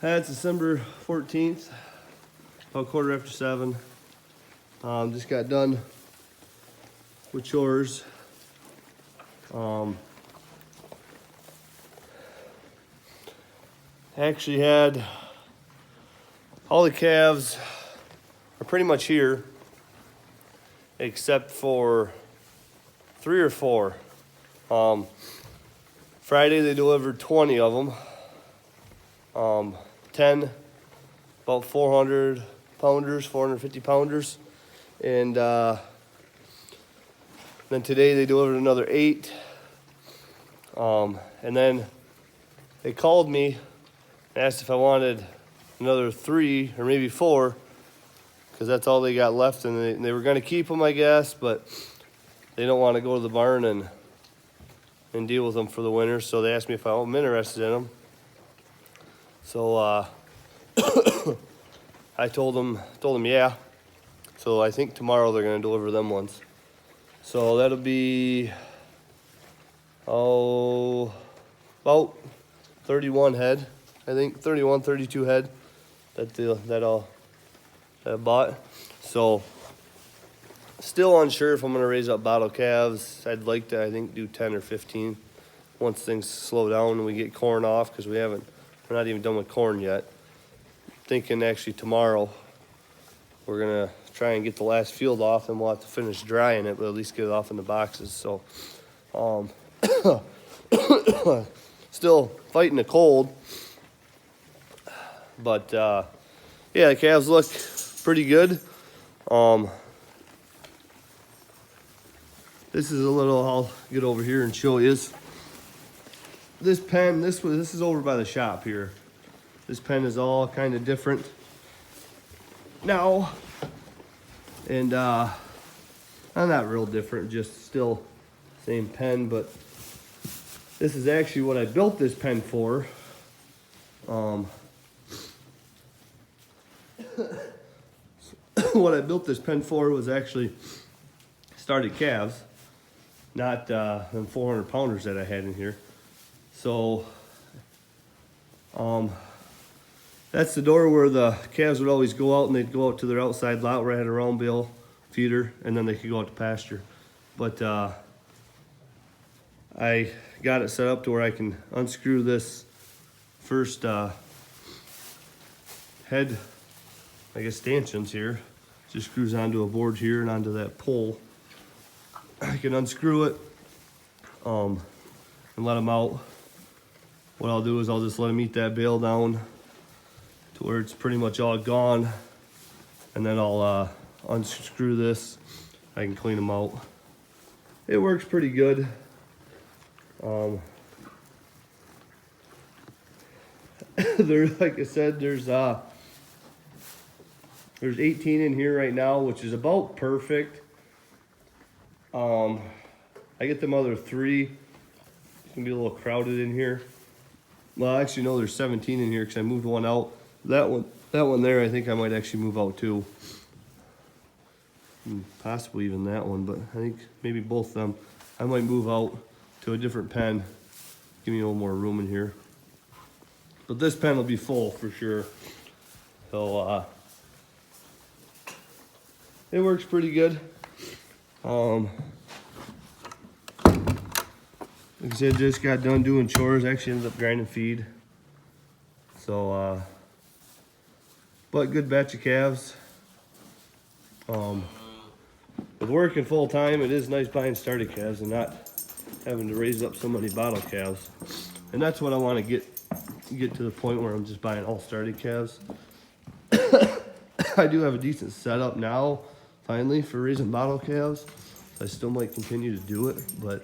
It's December 14th, about 7:15. Just got done with chores. Actually had all the calves are pretty much here, except for 3 or 4. Friday they delivered 20 of them. 10, about 400 pounders, 450 pounders. And then today they delivered another 8. And then they called me and asked if I wanted another 3 or maybe 4, because that's all they got left. And they were going to keep them, I guess, but they don't want to go to the barn and deal with them for the winter. So they asked me if I'm interested in them. So I told them yeah. So I think tomorrow they're going to deliver them ones. So that'll be about 31 head. I think 31, 32 head that I bought. So still unsure if I'm going to raise up bottle calves. I'd like to, I think, do 10 or 15 once things slow down and we get corn off, because we're not even done with corn yet. Thinking actually tomorrow we're gonna try and get the last field off, and we'll have to finish drying it, but at least get it off in the boxes. So still fighting the cold, but yeah, the calves look pretty good. This is a little, I'll get over here and show you this pen. This is over by the shop here. This pen is all kind of different now, and not real different, just still same pen. But this is actually what I built this pen for. What I built this pen for was actually started calves, not them 400 pounders that I had in here. So that's the door where the calves would always go out, and they'd go out to their outside lot where I had a round bale feeder, and then they could go out to pasture. But I got it set up to where I can unscrew this first head, I guess, stanchions here. Just screws onto a board here and onto that pole. I can unscrew it and let them out. What I'll do is I'll just let them eat that bale down to where it's pretty much all gone, and then I'll unscrew this. I can clean them out. It works pretty good. Like I said, there's 18 in here right now, which is about perfect. I get them other 3. It's gonna be a little crowded in here. Well, actually, no, there's 17 in here because I moved one out. That one there, I think I might actually move out too. Possibly even that one, but I think maybe both of them. I might move out to a different pen. Give me a little more room in here. But this pen will be full for sure. So it works pretty good. Like I said, just got done doing chores. Actually ended up grinding feed. So, but good batch of calves. With working full time, it is nice buying started calves and not having to raise up so many bottle calves. And that's what I want to get to the point where I'm just buying all started calves. I do have a decent setup now, finally, for raising bottle calves. I still might continue to do it, but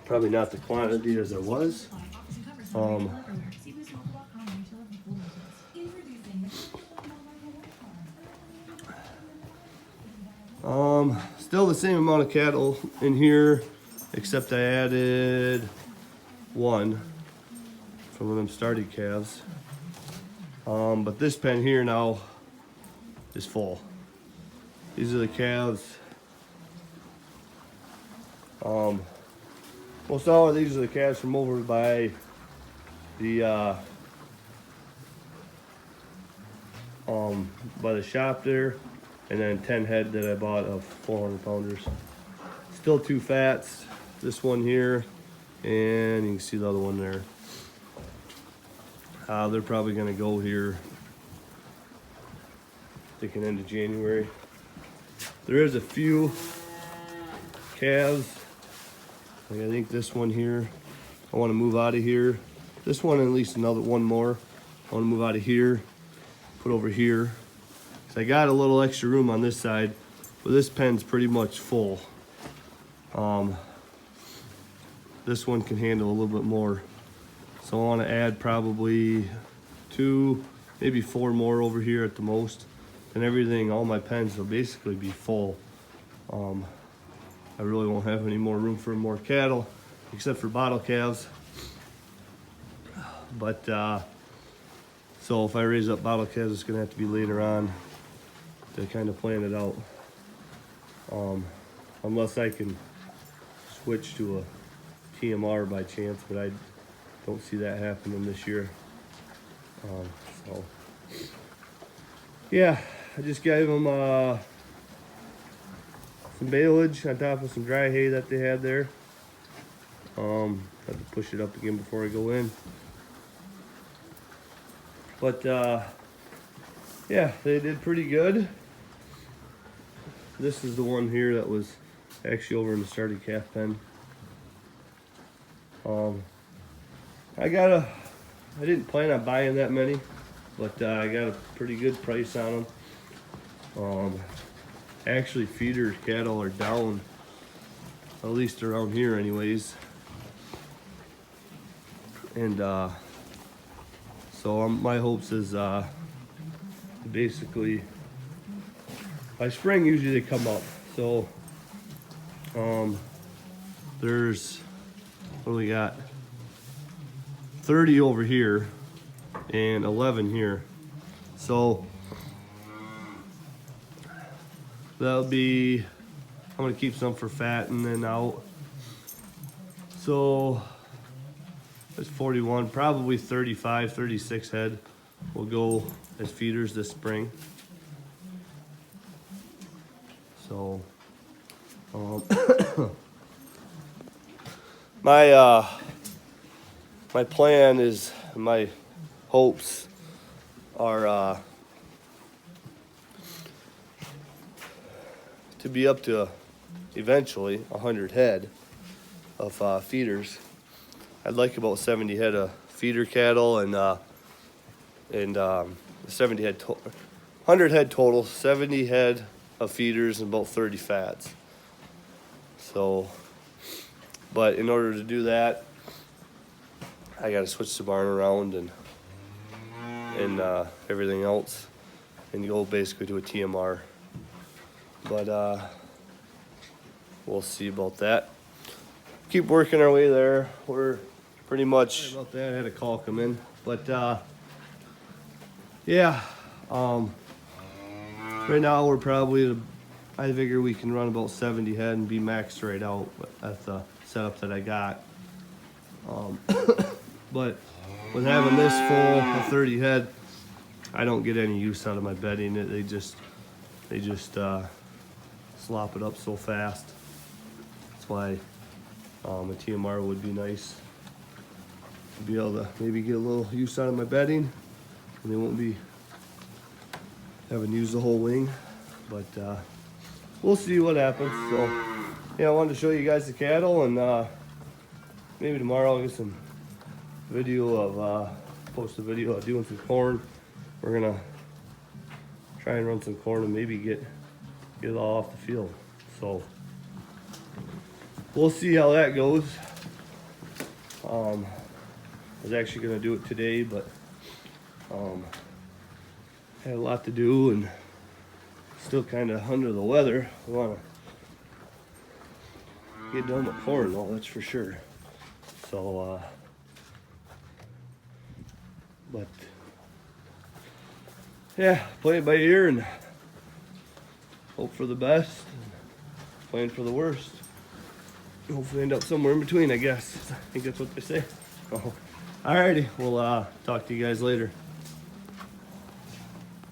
probably not the quantity as it was. Still the same amount of cattle in here, except I added 1 from one of them started calves. But this pen here now is full. These are the calves. Most all of these are the calves from over by the by the shop there, and then 10 head that I bought of 400 pounders. Still 2 fats, this one here, and you can see the other one there. They're probably gonna go here, thinking end of January. There is a few calves, like I think this one here, I wanna move out of here. This one, at least another one more. I wanna move out of here, put over here. So I got a little extra room on this side, but this pen's pretty much full. This one can handle a little bit more. So I want to add probably 2, maybe 4 more over here at the most. And everything, all my pens will basically be full. I really won't have any more room for more cattle, except for bottle calves. But, so if I raise up bottle calves, it's gonna have to be later on to kind of plan it out. Unless I can switch to a TMR by chance, but I don't see that happening this year. So yeah, I just gave them some baleage on top of some dry hay that they had there. Have to push it up again before I go in. But yeah, they did pretty good. This is the one here that was actually over in the started calf pen. I didn't plan on buying that many, but I got a pretty good price on them. Actually, feeder cattle are down, at least around here anyways. And so my hopes is basically by spring usually they come up. So there's, what do we got? 30 over here and 11 here. So that'll be, I'm gonna keep some for fat and then out. So that's 41, probably 35, 36 head will go as feeders this spring. So my plan is, my hopes are to be up to eventually 100 head of feeders. I'd like about 70 head of feeder cattle and 70 head 100 head total, 70 head of feeders and about 30 fats. So, but in order to do that, I got to switch the barn around and everything else, and go basically to a TMR. But we'll see about that. Keep working our way there. We're pretty much. Sorry about that. I had a call come in, but yeah. Right now we're probably, I figure we can run about 70 head and be maxed right out at the setup that I got. But with having this full of 30 head, I don't get any use out of my bedding. They just slop it up so fast. That's why a TMR would be nice to be able to maybe get a little use out of my bedding, and they won't be having used the whole wing. But we'll see what happens. So yeah, I wanted to show you guys the cattle, and maybe tomorrow I'll get some video of post a video of doing some corn. We're gonna try and run some corn and maybe get it all off the field. So we'll see how that goes. I was actually gonna do it today, but had a lot to do and still kind of under the weather. I want to get done with corn, though, that's for sure. So but yeah, play it by ear and hope for the best, plan for the worst. Hopefully end up somewhere in between, I guess. I think that's what they say. Oh. Alrighty, we'll talk to you guys later.